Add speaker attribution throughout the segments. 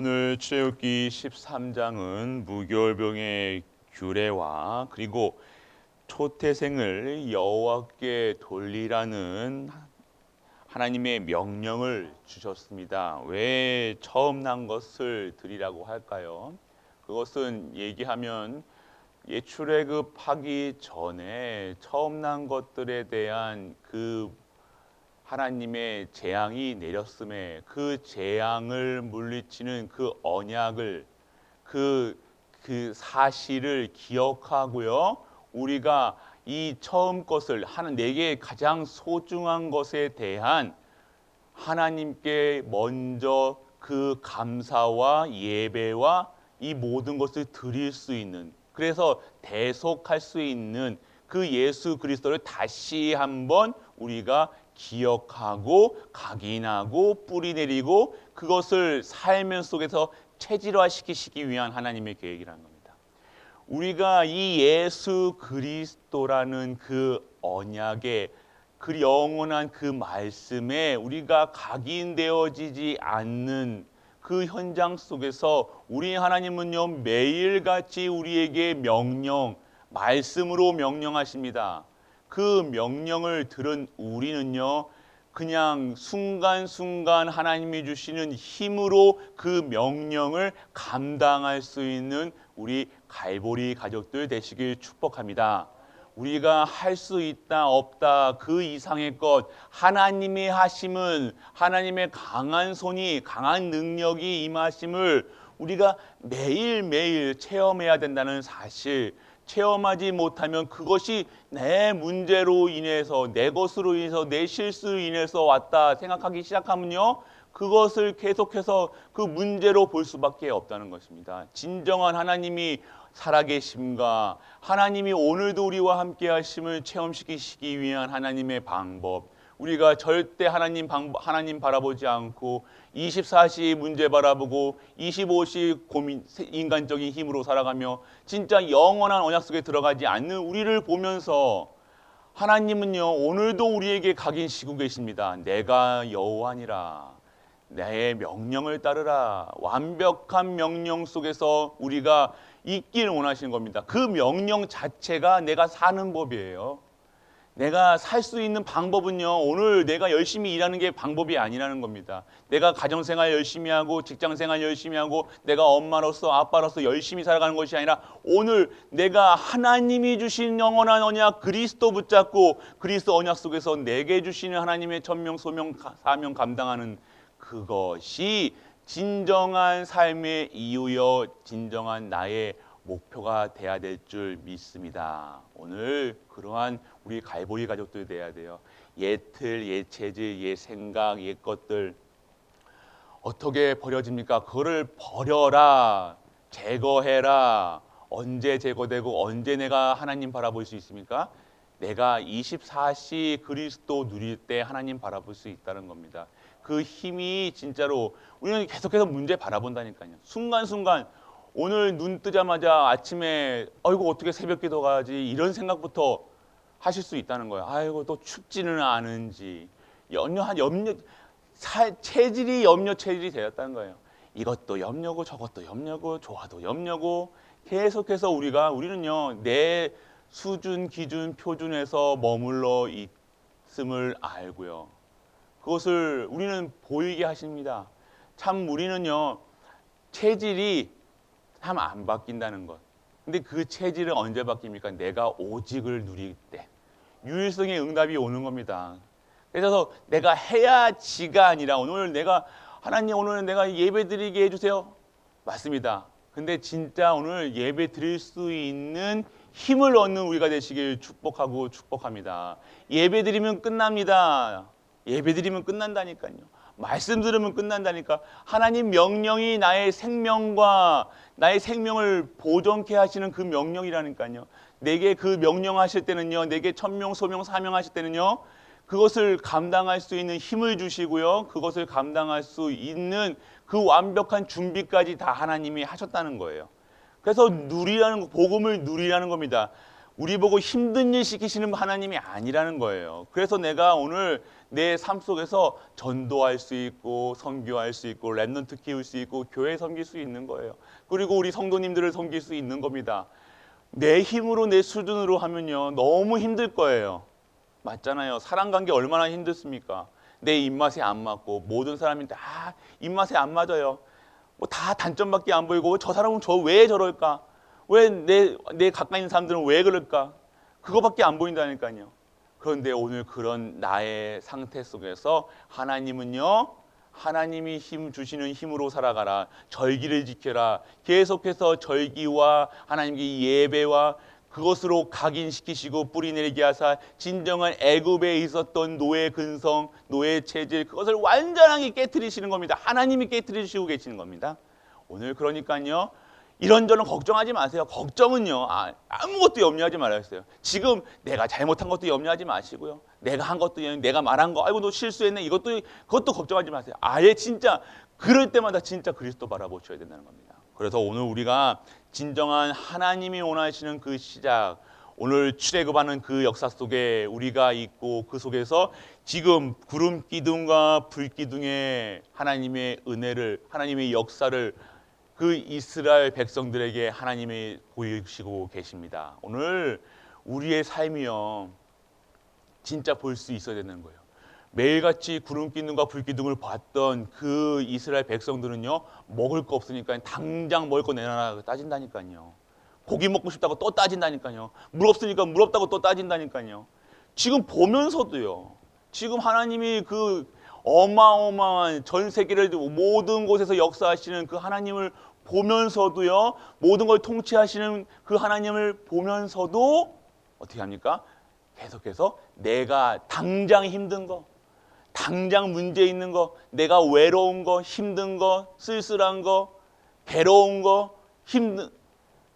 Speaker 1: 오늘 출애굽기 13장은 무교병의 규례와 그리고 초태생을 여호와께 돌리라는 하나님의 명령을 주셨습니다. 왜 처음 난 것을 드리라고 할까요? 그것은 얘기하면 출애굽하기 전에 처음 난 것들에 대한 그 하나님의 재앙이 내렸음에 그 재앙을 물리치는 그 언약을 그 사실을 기억하고요. 우리가 이 처음 것을 내게 가장 소중한 것에 대한 하나님께 먼저 그 감사와 예배와 이 모든 것을 드릴 수 있는, 그래서 대속할 수 있는 그 예수 그리스도를 다시 한번 우리가 기억하고 각인하고 뿌리내리고 그것을 삶 속에서 체질화시키시기 위한 하나님의 계획이라는 겁니다. 우리가 이 예수 그리스도라는 그 언약에, 그 영원한 그 말씀에 우리가 각인되어지지 않는 그 현장 속에서 우리 하나님은요 매일같이 우리에게 말씀으로 명령하십니다. 그 명령을 들은 우리는요 그냥 순간순간 하나님이 주시는 힘으로 그 명령을 감당할 수 있는 우리 갈보리 가족들 되시길 축복합니다. 우리가 할 수 있다 없다 그 이상의 것, 하나님이 하심은 하나님의 강한 손이, 강한 능력이 임하심을 우리가 매일매일 체험해야 된다는 사실, 체험하지 못하면 그것이 내 문제로 인해서, 내 것으로 인해서, 내 실수로 인해서 왔다 생각하기 시작하면요 그것을 계속해서 그 문제로 볼 수밖에 없다는 것입니다. 진정한 하나님이 살아계심과 하나님이 오늘도 우리와 함께 하심을 체험시키시기 위한 하나님의 방법, 우리가 절대 하나님 바라보지 않고 24시 문제 바라보고 25시 인간적인 힘으로 살아가며 진짜 영원한 언약 속에 들어가지 않는 우리를 보면서 하나님은요 오늘도 우리에게 각인시키고 계십니다. 내가 여호와니라, 내 명령을 따르라. 완벽한 명령 속에서 우리가 있길 원하시는 겁니다. 그 명령 자체가 내가 사는 법이에요. 내가 살 수 있는 방법은요 오늘 내가 열심히 일하는 게 방법이 아니라는 겁니다. 내가 가정생활 열심히 하고 직장생활 열심히 하고 내가 엄마로서 아빠로서 열심히 살아가는 것이 아니라 오늘 내가 하나님이 주신 영원한 언약 그리스도 붙잡고 그리스도 언약 속에서 내게 주시는 하나님의 천명 소명 사명 감당하는 그것이 진정한 삶의 이유여 진정한 나의 목표가 돼야 될 줄 믿습니다. 오늘 그러한 우리 갈보리 가족들 돼야 돼요. 옛 틀, 옛 체질, 옛 생각, 옛 것들 어떻게 버려집니까? 그거를 버려라, 제거해라. 언제 제거되고 언제 내가 하나님 바라볼 수 있습니까? 내가 24시 그리스도 누릴 때 하나님 바라볼 수 있다는 겁니다. 그 힘이 진짜로 우리는 계속해서 문제 바라본다니까요. 순간순간 오늘 눈 뜨자마자 아침에 아이고 어떻게 새벽 기도 가지 이런 생각부터 하실 수 있다는 거예요. 아이고 또 춥지는 않은지 체질이 염려 체질이 되었다는 거예요. 이것도 염려고 저것도 염려고 좋아도 염려고 계속해서 우리는요 내 수준 기준 표준에서 머물러 있음을 알고요. 그것을 우리는 보이게 하십니다. 참 우리는요 체질이 참 안 바뀐다는 것. 근데 그 체질은 언제 바뀝니까? 내가 오직을 누릴 때 유일성의 응답이 오는 겁니다. 그래서 내가 해야지가 아니라 하나님 오늘 내가 예배 드리게 해주세요. 맞습니다. 근데 진짜 오늘 예배 드릴 수 있는 힘을 얻는 우리가 되시길 축복합니다. 예배 드리면 끝납니다. 예배 드리면 끝난다니까요. 말씀 들으면 끝난다니까. 하나님 명령이 나의 생명과 나의 생명을 보존케 하시는 그 명령이라니까요. 내게 그 명령하실 때는요, 내게 천명, 소명, 사명하실 때는요, 그것을 감당할 수 있는 힘을 주시고요, 그것을 감당할 수 있는 그 완벽한 준비까지 다 하나님이 하셨다는 거예요. 그래서 복음을 누리라는 겁니다. 우리 보고 힘든 일 시키시는 하나님이 아니라는 거예요. 그래서 내가 오늘 내 삶 속에서 전도할 수 있고 선교할 수 있고 랩넌트 키울 수 있고 교회 섬길 수 있는 거예요. 그리고 우리 성도님들을 섬길 수 있는 겁니다. 내 힘으로 내 수준으로 하면요 너무 힘들 거예요. 맞잖아요. 사람 관계 얼마나 힘들습니까? 내 입맛에 안 맞고 모든 사람이 다 입맛에 안 맞아요. 뭐 다 단점밖에 안 보이고 저 사람은 저 왜 저럴까? 왜 내 가까이 있는 사람들은 왜 그럴까? 그거밖에 안 보인다니까요. 그런데 오늘 그런 나의 상태 속에서 하나님은요, 하나님이 힘 주시는 힘으로 살아가라. 절기를 지켜라. 계속해서 절기와 하나님께 예배와 그것으로 각인시키시고 뿌리내리게 하사 진정한 애굽에 있었던 노예 근성, 노예 체질 그것을 완전하게 깨트리시는 겁니다. 하나님이 깨트리시고 계시는 겁니다. 오늘 그러니까요. 이런저런 걱정하지 마세요. 걱정은요. 아무것도 염려하지 말아주세요. 지금 내가 잘못한 것도 염려하지 마시고요. 내가 한 것도 내가 말한 거 아이고 너 실수했네. 그것도 걱정하지 마세요. 아예 진짜 그럴 때마다 진짜 그리스도 바라보셔야 된다는 겁니다. 그래서 오늘 우리가 진정한 하나님이 원하시는 그 시작 오늘 출애굽하는 그 역사 속에 우리가 있고 그 속에서 지금 구름 기둥과 불 기둥의 하나님의 은혜를 하나님의 역사를 그 이스라엘 백성들에게 하나님이 보이시고 계십니다. 오늘 우리의 삶이요 진짜 볼 수 있어야 되는 거예요. 매일같이 구름 기둥과 불 기둥을 봤던 그 이스라엘 백성들은요 먹을 거 없으니까 당장 먹을 거 내놔라 따진다니까요. 고기 먹고 싶다고 또 따진다니까요. 물 없으니까 물 없다고 또 따진다니까요. 지금 보면서도요. 지금 하나님이 그 어마어마한 전 세계를 모든 곳에서 역사하시는 그 하나님을 보면서도요. 모든 걸 통치하시는 그 하나님을 보면서도 어떻게 합니까? 계속해서 내가 당장 힘든 거, 당장 문제 있는 거, 내가 외로운 거, 힘든 거, 쓸쓸한 거, 괴로운 거, 힘든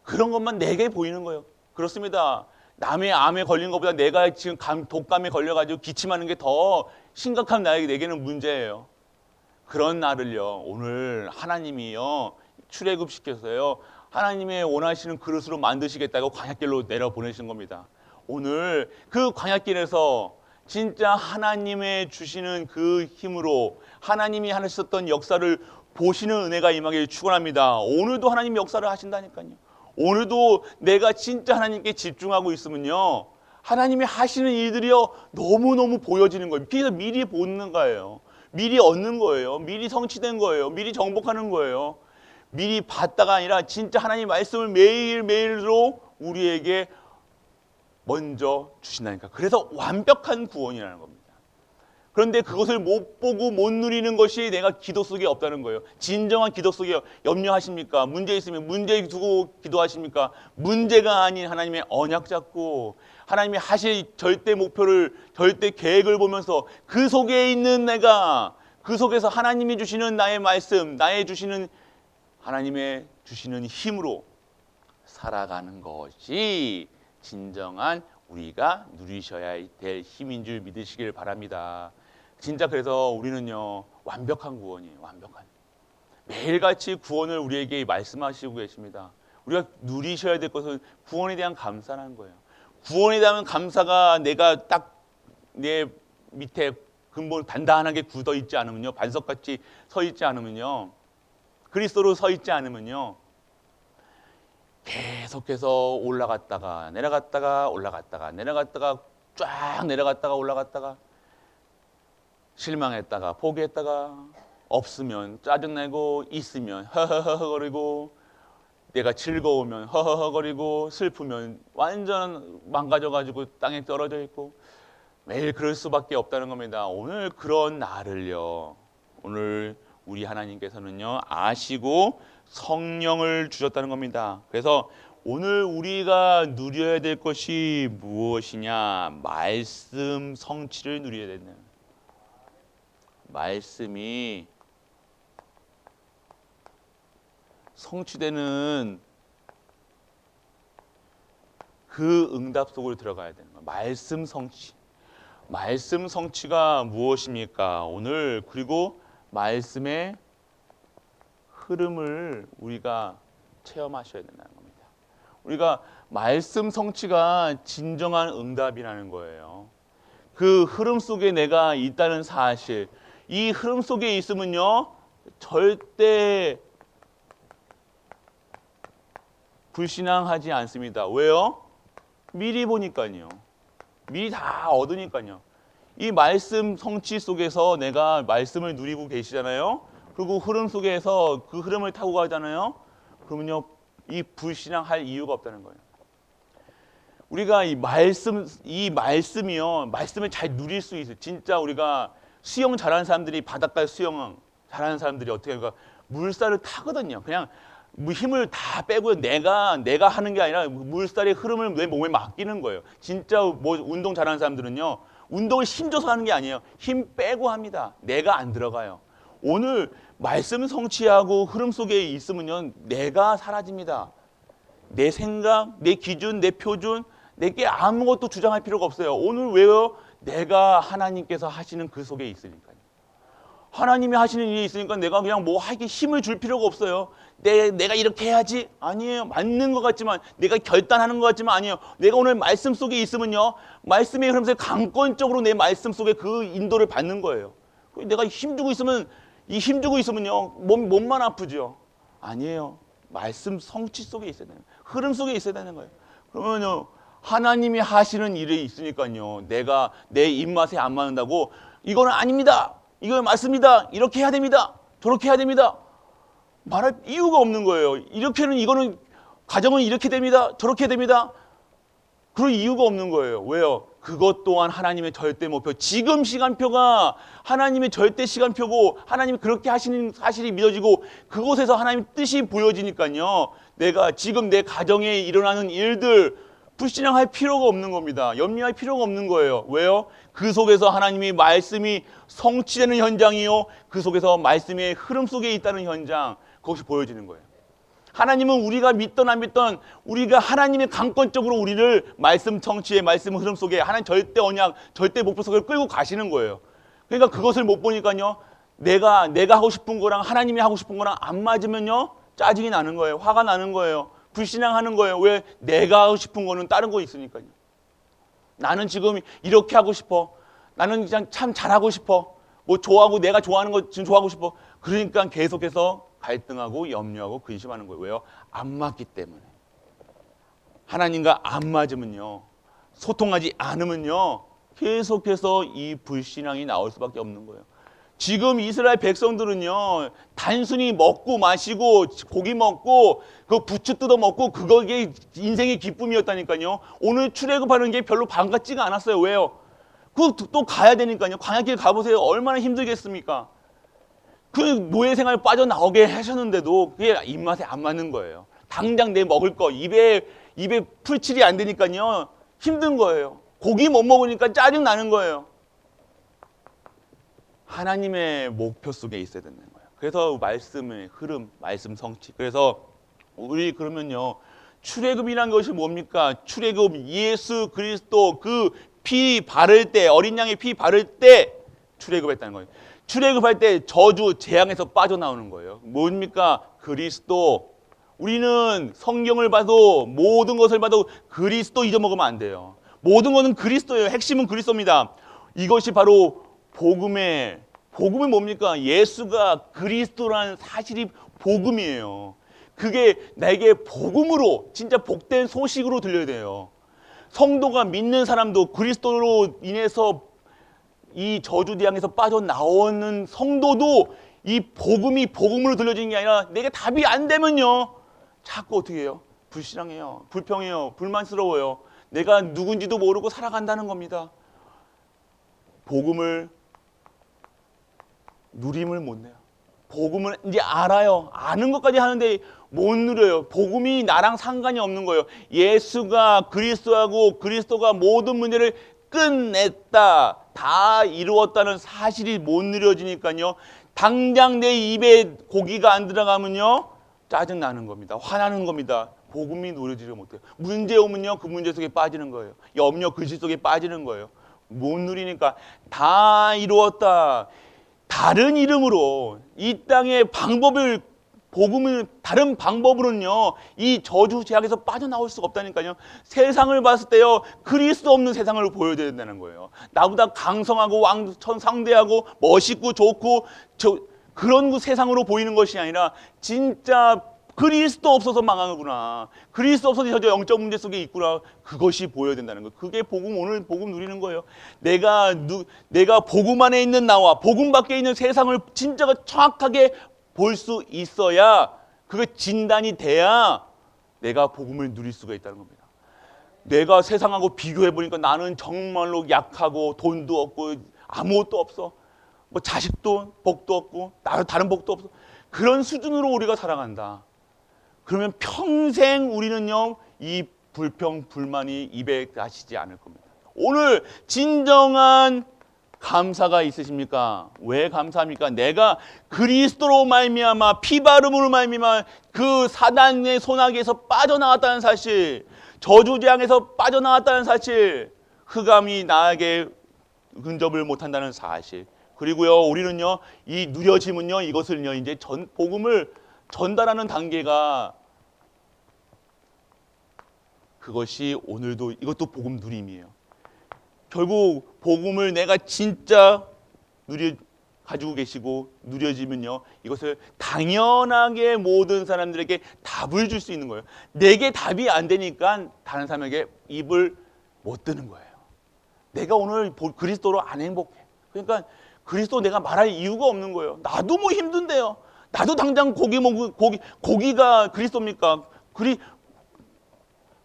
Speaker 1: 그런 것만 내게 보이는 거예요. 그렇습니다. 남의 암에 걸린 것보다 내가 지금 독감에 걸려가지고 기침하는 게 더 심각한 내게는 문제예요. 그런 나를요 오늘 하나님이요 출애굽시켜서요 하나님의 원하시는 그릇으로 만드시겠다고 광야길로 내려보내신 겁니다. 오늘 그 광야길에서 진짜 하나님의 주시는 그 힘으로 하나님이 하셨던 역사를 보시는 은혜가 임하길 축원합니다. 오늘도 하나님 역사를 하신다니까요. 오늘도 내가 진짜 하나님께 집중하고 있으면요 하나님이 하시는 일들이요 너무너무 보여지는 거예요. 그래서 미리 보는 거예요. 미리 얻는 거예요. 미리 성취된 거예요. 미리 정복하는 거예요. 미리 봤다가 아니라 진짜 하나님 말씀을 매일매일로 우리에게 먼저 주신다니까. 그래서 완벽한 구원이라는 겁니다. 그런데 그것을 못 보고 못 누리는 것이 내가 기도 속에 없다는 거예요. 진정한 기도 속에 염려하십니까? 문제 있으면 문제 두고 기도하십니까? 문제가 아닌 하나님의 언약 잡고 하나님이 하실 절대 목표를 절대 계획을 보면서 그 속에 있는 내가 그 속에서 하나님이 주시는 나의 말씀 나의 주시는 하나님의 주시는 힘으로 살아가는 것이 진정한 우리가 누리셔야 될 힘인 줄 믿으시길 바랍니다. 진짜 그래서 우리는요 완벽한 구원이에요. 완벽한 매일같이 구원을 우리에게 말씀하시고 계십니다. 우리가 누리셔야 될 것은 구원에 대한 감사라는 거예요. 구원에 대한 감사가 내가 딱 내 밑에 근본 단단하게 굳어 있지 않으면요 반석같이 서 있지 않으면요 그리스도로 서 있지 않으면요 계속해서 올라갔다가 내려갔다가 올라갔다가 내려갔다가 쫙 내려갔다가 올라갔다가 실망했다가 포기했다가 없으면 짜증내고 있으면 허허허거리고 내가 즐거우면 허허허거리고 슬프면 완전 망가져가지고 땅에 떨어져 있고 매일 그럴 수밖에 없다는 겁니다. 오늘 그런 나를요 오늘 우리 하나님께서는요 아시고 성령을 주셨다는 겁니다. 그래서 오늘 우리가 누려야 될 것이 무엇이냐? 말씀 성취를 누려야 된다. 말씀이 성취되는 그 응답 속으로 들어가야 되는 거예요. 말씀 성취. 말씀 성취가 무엇입니까? 오늘 그리고 말씀의 흐름을 우리가 체험하셔야 된다는 겁니다. 우리가 말씀 성취가 진정한 응답이라는 거예요. 그 흐름 속에 내가 있다는 사실, 이 흐름 속에 있으면요 절대 불신앙하지 않습니다. 왜요? 미리 보니까요. 미리 다 얻으니까요. 이 말씀 성취 속에서 내가 말씀을 누리고 계시잖아요. 그리고 흐름 속에서 그 흐름을 타고 가잖아요. 그러면요 이 불신앙할 이유가 없다는 거예요. 우리가 이 말씀이요 말씀을 잘 누릴 수 있어요. 진짜 우리가 수영 잘하는 사람들이 바닷가 수영 잘하는 사람들이 어떻게 할까? 물살을 타거든요. 그냥 힘을 다 빼고 내가 하는 게 아니라 물살의 흐름을 내 몸에 맡기는 거예요. 진짜 뭐 운동 잘하는 사람들은요 운동을 힘줘서 하는 게 아니에요. 힘 빼고 합니다. 내가 안 들어가요. 오늘 말씀 성취하고 흐름 속에 있으면요 내가 사라집니다. 내 생각, 내 기준, 내 표준, 내게 아무것도 주장할 필요가 없어요. 오늘 왜요? 내가 하나님께서 하시는 그 속에 있으니까요. 하나님이 하시는 일이 있으니까 내가 그냥 뭐 하기 힘을 줄 필요가 없어요. 내가 이렇게 해야지? 아니에요. 맞는 것 같지만 내가 결단하는 것 같지만 아니에요. 내가 오늘 말씀 속에 있으면요. 말씀의 흐름에서 강권적으로 내 말씀 속에 그 인도를 받는 거예요. 내가 힘주고 있으면요. 몸만 아프죠. 아니에요. 말씀 성취 속에 있어야 되는 거예요. 흐름 속에 있어야 되는 거예요. 그러면요. 하나님이 하시는 일이 있으니까요. 내가 내 입맛에 안 맞는다고 이거는 아닙니다. 이거 맞습니다. 이렇게 해야 됩니다. 저렇게 해야 됩니다. 말할 이유가 없는 거예요. 이거는 가정은 이렇게 됩니다. 저렇게 됩니다. 그럴 이유가 없는 거예요. 왜요? 그것 또한 하나님의 절대 목표. 지금 시간표가 하나님의 절대 시간표고 하나님이 그렇게 하시는 사실이 믿어지고 그곳에서 하나님의 뜻이 보여지니까요. 내가 지금 내 가정에 일어나는 일들 불신앙할 필요가 없는 겁니다. 염려할 필요가 없는 거예요. 왜요? 그 속에서 하나님의 말씀이 성취되는 현장이요. 그 속에서 말씀의 흐름 속에 있다는 현장. 그것이 보여지는 거예요. 하나님은 우리가 믿던 안 믿던 우리가 하나님의 강권적으로 우리를 말씀 성취의 말씀 흐름 속에 하나님 절대 언약, 절대 목표 속에 끌고 가시는 거예요. 그러니까 그것을 못 보니까요. 내가 하고 싶은 거랑 하나님이 하고 싶은 거랑 안 맞으면요. 짜증이 나는 거예요. 화가 나는 거예요. 불신앙하는 거예요. 왜? 내가 하고 싶은 거는 다른 거 있으니까요. 나는 지금 이렇게 하고 싶어. 나는 그냥 참 잘하고 싶어. 뭐 좋아하고 내가 좋아하는 거 지금 좋아하고 싶어. 그러니까 계속해서 갈등하고 염려하고 근심하는 거예요. 왜요? 안 맞기 때문에. 하나님과 안 맞으면요. 소통하지 않으면요. 계속해서 이 불신앙이 나올 수밖에 없는 거예요. 지금 이스라엘 백성들은요. 단순히 먹고 마시고 고기 먹고 그 부추 뜯어 먹고 그거게 인생의 기쁨이었다니까요. 오늘 출애굽하는 게 별로 반갑지가 않았어요. 왜요? 또 가야 되니까요. 광야길 가보세요. 얼마나 힘들겠습니까? 그 노예 생활 빠져나오게 하셨는데도 그게 입맛에 안 맞는 거예요. 당장 내 먹을 거 입에 풀칠이 안 되니까요. 힘든 거예요. 고기 못 먹으니까 짜증 나는 거예요. 하나님의 목표 속에 있어야 되는 거예요. 그래서 말씀의 흐름, 말씀 성취. 그래서 우리 그러면요. 출애굽이란 것이 뭡니까? 출애굽 예수 그리스도 그 피 바를 때 어린 양의 피 바를 때 출애굽했다는 거예요. 출애굽할 때 저주 재앙에서 빠져나오는 거예요. 뭡니까? 그리스도. 우리는 성경을 봐도 모든 것을 봐도 그리스도 잊어먹으면 안 돼요. 모든 것은 그리스도예요. 핵심은 그리스도입니다. 이것이 바로 복음은 뭡니까? 예수가 그리스도라는 사실이 복음이에요. 그게 나에게 복음으로 진짜 복된 소식으로 들려야 돼요. 성도가 믿는 사람도 그리스도로 인해서 이 저주 재앙에서 빠져나오는 성도도 이 복음이 복음으로 들려지는 게 아니라 내게 답이 안 되면요. 자꾸 어떻게 해요? 불신앙해요. 불평해요. 불만스러워요. 내가 누군지도 모르고 살아간다는 겁니다. 복음을 누림을 못 내요. 복음을 이제 알아요. 아는 것까지 하는데 못 누려요. 복음이 나랑 상관이 없는 거예요. 예수가 그리스도하고 그리스도가 모든 문제를 끝냈다. 다 이루었다는 사실이 못 누려지니까요. 당장 내 입에 고기가 안 들어가면요. 짜증나는 겁니다. 화나는 겁니다. 복음이 누려지지 못해요. 문제 오면요. 그 문제 속에 빠지는 거예요. 염려, 근심 속에 빠지는 거예요. 못 누리니까 다 이루었다. 다른 이름으로 이 땅의 방법을 복음은 다른 방법으로는요, 이 저주 제약에서 빠져나올 수가 없다니까요. 세상을 봤을 때요, 그리스도 없는 세상을 보여야 된다는 거예요. 나보다 강성하고 상대하고 멋있고 좋고 그런 그 세상으로 보이는 것이 아니라 진짜 그리스도 없어서 망하구나. 그리스도 없어서 저 영적 문제 속에 있구나. 그것이 보여야 된다는 거예요. 그게 복음, 오늘 복음 누리는 거예요. 내가 복음 안에 있는 나와 복음 밖에 있는 세상을 진짜가 정확하게 볼 수 있어야, 그게 진단이 돼야 내가 복음을 누릴 수가 있다는 겁니다. 내가 세상하고 비교해 보니까 나는 정말로 약하고 돈도 없고 아무것도 없어. 뭐 자식도 복도 없고 다른 복도 없어. 그런 수준으로 우리가 살아간다. 그러면 평생 우리는요, 이 불평, 불만이 입에 가시지 않을 겁니다. 오늘 진정한 감사가 있으십니까? 왜 감사합니까? 내가 그리스도로 말미암아 피바름으로 말미암아 그 사단의 손아귀에서 빠져나왔다는 사실, 저주재앙에서 빠져나왔다는 사실, 흑암이 나에게 근접을 못한다는 사실. 그리고요, 우리는요, 이 누려짐은요, 이것을요, 이제 복음을 전달하는 단계가, 그것이 오늘도 이것도 복음 누림이에요. 결국 복음을 내가 진짜 가지고 계시고 누려지면요, 이것을 당연하게 모든 사람들에게 답을 줄 수 있는 거예요. 내게 답이 안 되니까 다른 사람에게 입을 못 드는 거예요. 내가 오늘 그리스도로 안 행복해. 그러니까 그리스도 내가 말할 이유가 없는 거예요. 나도 뭐 힘든데요. 나도 당장 고기가 그리스도입니까?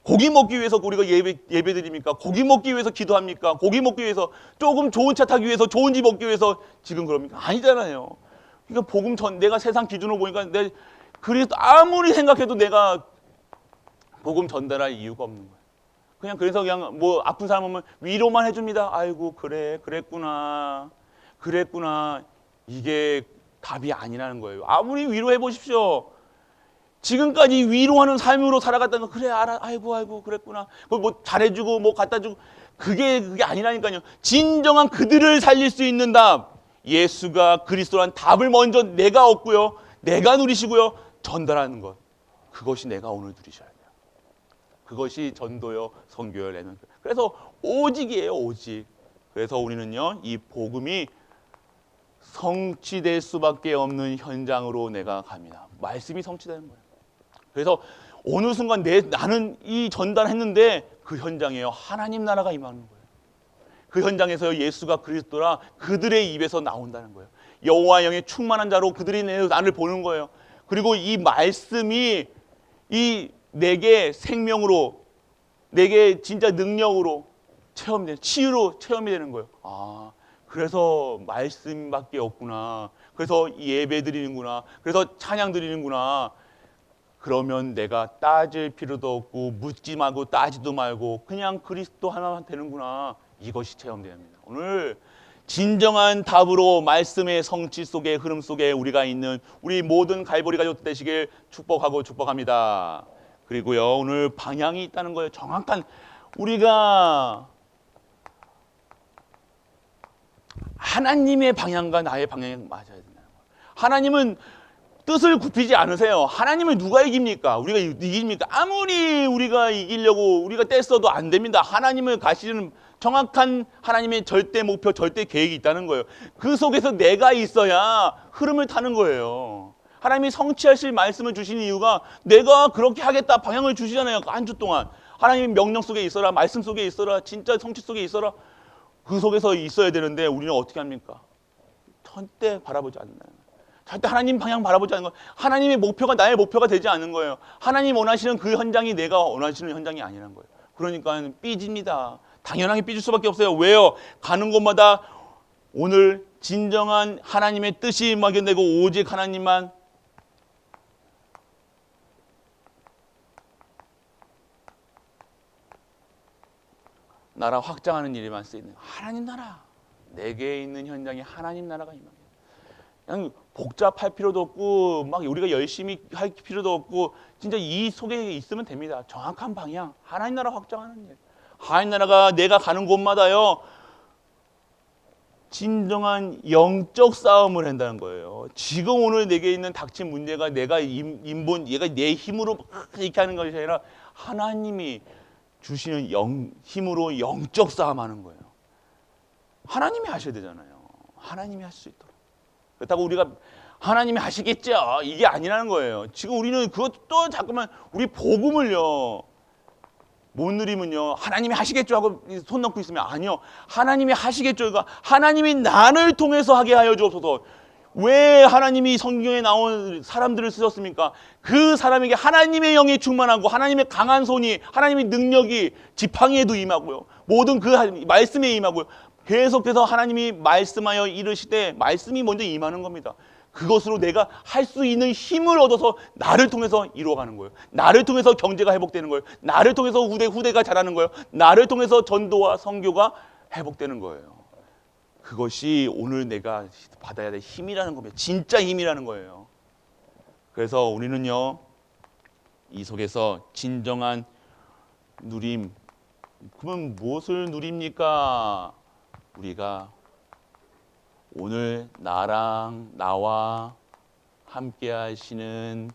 Speaker 1: 고기 먹기 위해서 우리가 예배 드립니까? 고기 먹기 위해서 기도합니까? 고기 먹기 위해서 조금 좋은 차 타기 위해서 좋은 집 먹기 위해서 지금 그럽니까? 아니잖아요. 그러니까 내가 세상 기준으로 보니까 그리스도 아무리 생각해도 내가 복음 전달할 이유가 없는 거예요. 그래서 그냥 뭐 아픈 사람 오면 위로만 해줍니다. 아이고 그랬구나. 이게 답이 아니라는 거예요. 아무리 위로해 보십시오. 지금까지 위로하는 삶으로 살아갔다는 거, 그래 알아, 아이고 그랬구나. 뭐 잘해주고 뭐 갖다주고 그게 아니라니까요. 진정한 그들을 살릴 수 있는 답, 예수가 그리스도란 답을 먼저 내가 얻고요, 내가 누리시고요, 전달하는 것, 그것이 내가 오늘 누리셔야 돼요. 그것이 전도요, 선교요, 내는. 그래서 오직이에요, 오직. 그래서 우리는요, 이 복음이 성취될 수밖에 없는 현장으로 내가 갑니다. 말씀이 성취되는 거예요. 그래서 어느 순간 나는 이 전달했는데 그 현장에요, 하나님 나라가 임하는 거예요. 그 현장에서 예수가 그리스도라 그들의 입에서 나온다는 거예요. 여호와 영의 충만한 자로 그들이 나를 보는 거예요. 그리고 이 말씀이 내게 생명으로, 내게 진짜 능력으로 치유로 체험이 되는 거예요. 그래서 말씀밖에 없구나. 그래서 예배 드리는구나. 그래서 찬양 드리는구나. 그러면 내가 따질 필요도 없고 묻지 말고 따지도 말고 그냥 그리스도 하나만 되는구나. 이것이 체험됩니다. 오늘 진정한 답으로 말씀의 성취 속에, 흐름 속에 우리가 있는 우리 모든 갈보리 가족 되시길 축복합니다. 그리고요, 오늘 방향이 있다는 거예요. 정확한, 우리가 하나님의 방향과 나의 방향이 맞아야 된다는 거예요. 하나님은 뜻을 굽히지 않으세요. 하나님을 누가 이깁니까? 우리가 이깁니까? 아무리 우리가 이기려고 우리가 떼써도 안 됩니다. 하나님을 가시는 정확한 하나님의 절대 목표, 절대 계획이 있다는 거예요. 그 속에서 내가 있어야 흐름을 타는 거예요. 하나님이 성취하실 말씀을 주신 이유가 내가 그렇게 하겠다 방향을 주시잖아요. 한 주 동안. 하나님의 명령 속에 있어라, 말씀 속에 있어라, 진짜 성취 속에 있어라. 그 속에서 있어야 되는데 우리는 어떻게 합니까? 절대 바라보지 않는다는 거예요. 절대 하나님 방향 바라보지 않는 거예요. 하나님의 목표가 나의 목표가 되지 않는 거예요. 하나님 원하시는 그 현장이 내가 원하시는 현장이 아니라는 거예요. 그러니까 삐집니다. 당연하게 삐질 수밖에 없어요. 왜요? 가는 곳마다 오늘 진정한 하나님의 뜻이 막연되고 오직 하나님만 나라 확장하는 일에만 쓰이는 하나님 나라. 내게 있는 현장에 하나님 나라가 임합니다. 그냥 복잡할 필요도 없고 막 우리가 열심히 할 필요도 없고 진짜 이 속에 있으면 됩니다. 정확한 방향, 하나님 나라 확장하는 일. 하나님 나라가 내가 가는 곳마다요, 진정한 영적 싸움을 한다는 거예요. 지금 오늘 내게 있는 닥친 문제가 내가 얘가 내 힘으로 막 이렇게 하는 것이 아니라 하나님이 주시는 힘으로 영적 싸움하는 거예요. 하나님이 하셔야 되잖아요. 하나님이 할 수 있도록. 그렇다고 우리가 하나님이 하시겠죠, 이게 아니라는 거예요. 지금 우리는 그것도 자꾸만 우리 복음을요 못 누리면요 하나님이 하시겠죠 하고 손 넣고 있으면 아니요, 하나님이 하시겠죠. 그러니까 하나님이 나를 통해서 하게 하여 주옵소서. 왜 하나님이 성경에 나온 사람들을 쓰셨습니까? 그 사람에게 하나님의 영이 충만하고 하나님의 강한 손이, 하나님의 능력이 지팡이에도 임하고요, 모든 그 말씀에 임하고요, 계속해서 하나님이 말씀하여 이르시되 말씀이 먼저 임하는 겁니다. 그것으로 내가 할 수 있는 힘을 얻어서 나를 통해서 이루어가는 거예요. 나를 통해서 경제가 회복되는 거예요. 나를 통해서 후대가 자라는 거예요. 나를 통해서 전도와 선교가 회복되는 거예요. 그것이 오늘 내가 받아야 될 힘이라는 겁니다. 진짜 힘이라는 거예요. 그래서 우리는요 이 속에서 진정한 누림, 그러면 무엇을 누립니까? 우리가 오늘 나와 함께 하시는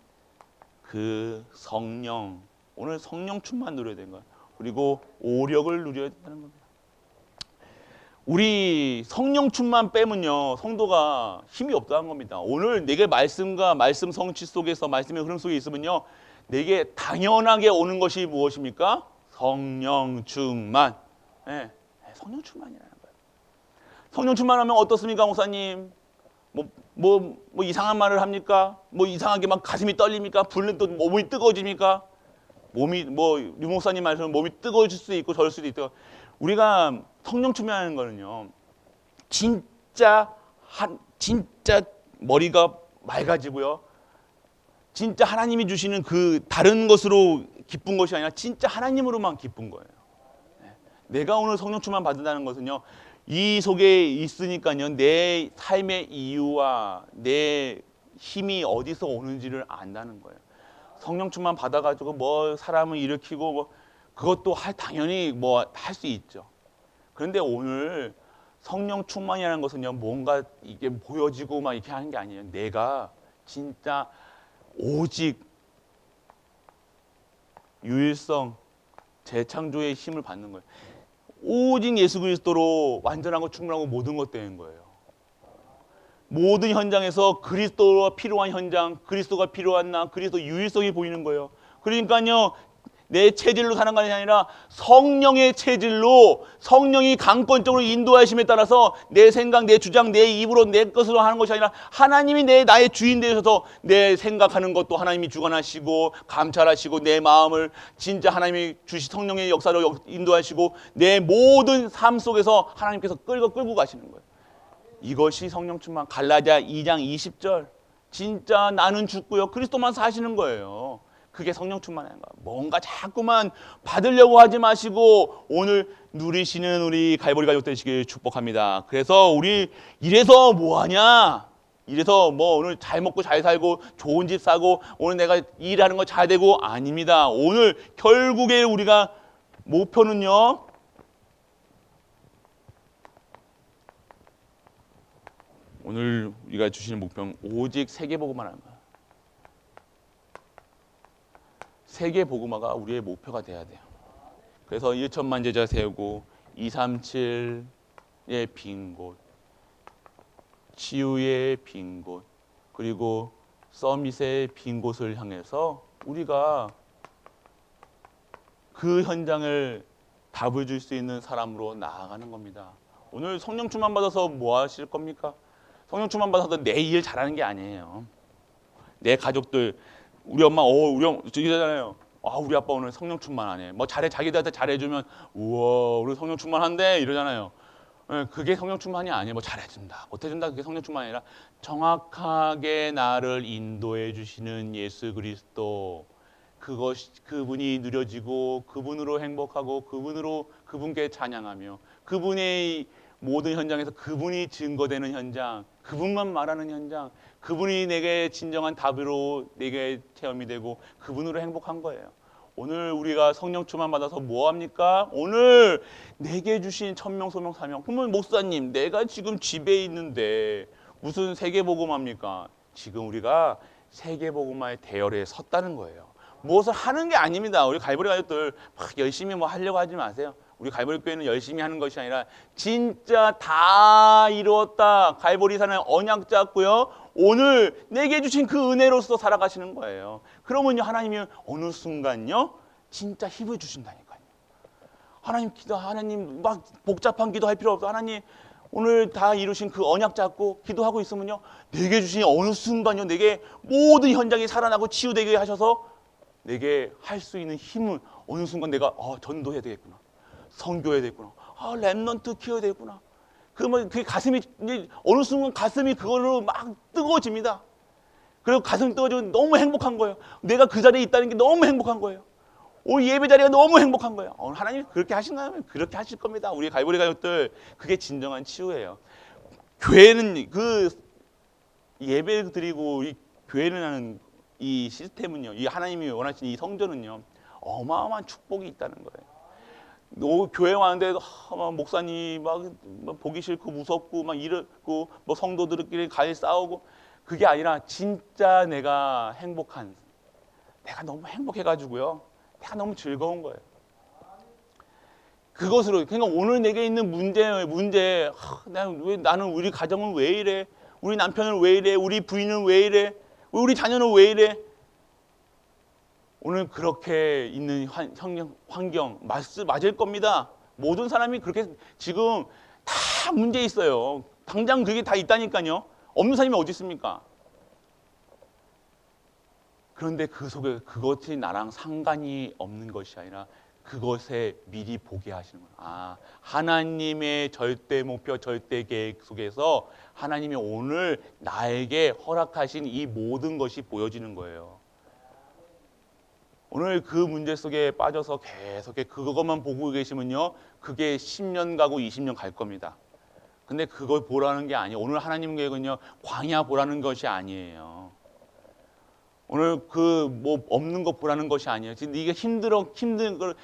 Speaker 1: 그 성령, 오늘 성령 충만 누려야 되는 거예요. 그리고 오력을 누려야 된다는 겁니다. 우리 성령 충만 빼면요 성도가 힘이 없다는 겁니다. 오늘 내게 말씀과 말씀 성취 속에서, 말씀의 흐름 속에 있으면요 내게 당연하게 오는 것이 무엇입니까? 성령 충만. 네, 성령 충만이라는 거예요. 성령 충만하면 어떻습니까, 목사님? 뭐 이상한 말을 합니까? 뭐 이상하게 막 가슴이 떨립니까? 불는 또 몸이 뜨거워집니까? 몸이 유 목사님 말처럼 몸이 뜨거워질 수도 있고 저럴 수도 있고. 우리가 성령 충만하는 거는요 진짜 머리가 맑아지고요, 진짜 하나님이 주시는 그 다른 것으로 기쁜 것이 아니라 진짜 하나님으로만 기쁜 거예요. 내가 오늘 성령 충만 받는다는 것은요 이 속에 있으니까요 내 삶의 이유와 내 힘이 어디서 오는지를 안다는 거예요. 성령 충만 받아가지고 뭐 사람을 일으키고 뭐 그것도 당연히 뭐 할 수 있죠. 그런데 오늘 성령 충만이라는 것은요 뭔가 이게 보여지고 막 이렇게 하는 게 아니에요. 내가 진짜 오직 유일성 재창조의 힘을 받는 거예요. 오직 예수 그리스도로 완전하고 충분하고 모든 것 되는 거예요. 모든 현장에서 그리스도가 필요한 현장, 그리스도가 필요한 나, 그리스도 유일성이 보이는 거예요. 그러니까요 내 체질로 사는 것이 아니라 성령의 체질로, 성령이 강권적으로 인도하심에 따라서 내 생각, 내 주장, 내 입으로 내 것으로 하는 것이 아니라 하나님이 나의 주인 되셔서 내 생각하는 것도 하나님이 주관하시고 감찰하시고 내 마음을 진짜 하나님이 주신 성령의 역사로 인도하시고 내 모든 삶 속에서 하나님께서 끌고 가시는 거예요. 이것이 성령 충만. 갈라디아 2장 20절. 진짜 나는 죽고요 그리스도만 사시는 거예요. 그게 성령 충만한 거야. 뭔가 자꾸만 받으려고 하지 마시고 오늘 누리시는 우리 갈보리 가족 되시길 축복합니다. 그래서 우리 이래서 뭐하냐? 이래서 뭐 오늘 잘 먹고 잘 살고 좋은 집 사고 오늘 내가 일하는 거 잘 되고 아닙니다. 오늘 결국에 우리가 목표는요 오늘 우리가 주시는 목표는 오직 세계복음만 하는 거야. 세계 복음화가 우리의 목표가 돼야 돼요. 그래서 1천만 제자 세우고 237의 빈 곳, 치유의 빈 곳, 그리고 서밋의 빈 곳을 향해서 우리가 그 현장을 답을 줄 수 있는 사람으로 나아가는 겁니다. 오늘 성령 충만 받아서 뭐 하실 겁니까? 성령 충만 받아서 내 일 잘하는 게 아니에요. 내 가족들, 우리 엄마, 저기잖아요. 우리 아빠 오늘 성령 충만하네. 뭐 자기들한테 잘해주면 우와, 우리 성령 충만한데 이러잖아요. 그게 성령 충만이 아니에요. 뭐 잘해준다, 못해준다, 그게 성령 충만이 아니라 정확하게 나를 인도해 주시는 예수 그리스도, 그분이 누려지고 그분으로 행복하고 그분께 찬양하며 그분의 모든 현장에서 그분이 증거되는 현장, 그분만 말하는 현장, 그분이 내게 진정한 답으로 내게 체험이 되고 그분으로 행복한 거예요. 오늘 우리가 성령 충만 받아서 뭐 합니까? 오늘 내게 주신 천명 소명 사명. 그러면 목사님, 내가 지금 집에 있는데 무슨 세계복음합니까? 지금 우리가 세계복음화의 대열에 섰다는 거예요. 무엇을 하는 게 아닙니다. 우리 갈보리 가족들 막 열심히 뭐 하려고 하지 마세요. 우리 갈보리 교회는 열심히 하는 것이 아니라 진짜 다 이루었다. 갈보리 산에 언약 잡고요. 오늘 내게 주신 그 은혜로서 살아가시는 거예요. 그러면요, 하나님이 어느 순간요, 진짜 힘을 주신다니까요. 하나님 막 복잡한 기도할 필요 없어. 하나님 오늘 다 이루신 그 언약 잡고 기도하고 있으면요, 내게 주신 어느 순간요, 내게 모든 현장이 살아나고 치유되게 하셔서 내게 할 수 있는 힘을 어느 순간 내가 전도해야 되겠구나, 선교해야 되겠구나, 렘넌트 키워야 되겠구나. 그러면 그 가슴이 이제 어느 순간 가슴이 그걸로 막 뜨거워집니다. 그리고 가슴이 뜨거워지고 너무 행복한 거예요. 내가 그 자리에 있다는 게 너무 행복한 거예요. 오늘 예배 자리가 너무 행복한 거예요. 오늘 하나님 그렇게 하신다면 그렇게 하실 겁니다. 우리 갈보리 가족들, 그게 진정한 치유예요. 교회는 그 예배 드리고 이 교회를 하는 이 시스템은요, 이 하나님이 원하시는 이 성전은요, 어마어마한 축복이 있다는 거예요. 교회 왔는데 목사님 막 보기 싫고 무섭고 막 이렇고 뭐 성도들끼리 가히 싸우고, 그게 아니라 진짜 내가 행복한, 내가 너무 행복해가지고요, 내가 너무 즐거운 거예요. 그것으로, 그러니까 오늘 내게 있는 문제, 나는 우리 가정은 왜 이래? 우리 남편은 왜 이래? 우리 부인은 왜 이래? 우리 자녀는 왜 이래? 오늘 그렇게 있는 환경 맞을 겁니다. 모든 사람이 그렇게 지금 다 문제 있어요. 당장 그게 다 있다니까요. 없는 사람이 어디 있습니까? 그런데 그 속에 그것이 나랑 상관이 없는 것이 아니라 그것에 미리 보게 하시는 거예요. 하나님의 절대 목표, 절대 계획 속에서 하나님이 오늘 나에게 허락하신 이 모든 것이 보여지는 거예요. 오늘 그 문제 속에 빠져서 계속 그것만 보고 계시면요, 그게 10년 가고 20년 갈 겁니다. 근데 그걸 보라는 게 아니에요. 오늘 하나님 계획은요, 광야 보라는 것이 아니에요. 오늘 그 뭐 없는 거 보라는 것이 아니에요. 지금 네가 힘든 걸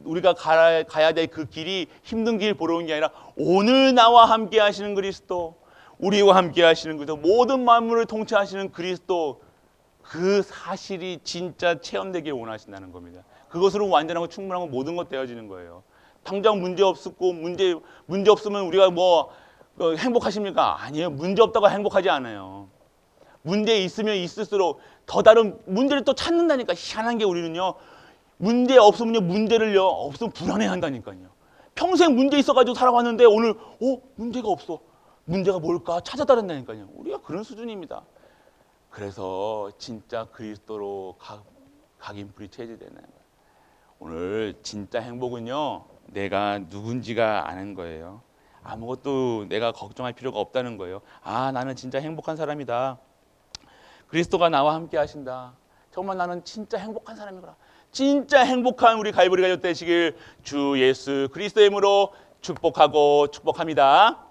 Speaker 1: 우리가 가야 될 그 길이 힘든 길 보러 온 게 아니라 오늘 나와 함께 하시는 그리스도, 우리와 함께 하시는 그리스도, 모든 만물을 통치하시는 그리스도, 그 사실이 진짜 체험되길 원하신다는 겁니다. 그것으로 완전하고 충분하고 모든 것 되어지는 거예요. 당장 문제 없었고 문제 없으면 우리가 뭐 행복하십니까? 아니에요. 문제 없다고 행복하지 않아요. 문제 있으면 있을수록 더 다른 문제를 또 찾는다니까. 희한한 게 우리는요, 문제 없으면요, 문제를요, 없으면 불안해한다니까요. 평생 문제 있어가지고 살아왔는데 오늘 문제가 없어. 문제가 뭘까 찾아다닌다니까요. 우리가 그런 수준입니다. 그래서 진짜 그리스도로 각인불이 체질되는 거예요. 오늘 진짜 행복은요, 내가 누군지가 아는 거예요. 아무것도 내가 걱정할 필요가 없다는 거예요. 나는 진짜 행복한 사람이다. 그리스도가 나와 함께 하신다. 정말 나는 진짜 행복한 사람이구나. 진짜 행복한 우리 갈보리 가족 되시길 주 예수 그리스도의 이름으로 축복합니다.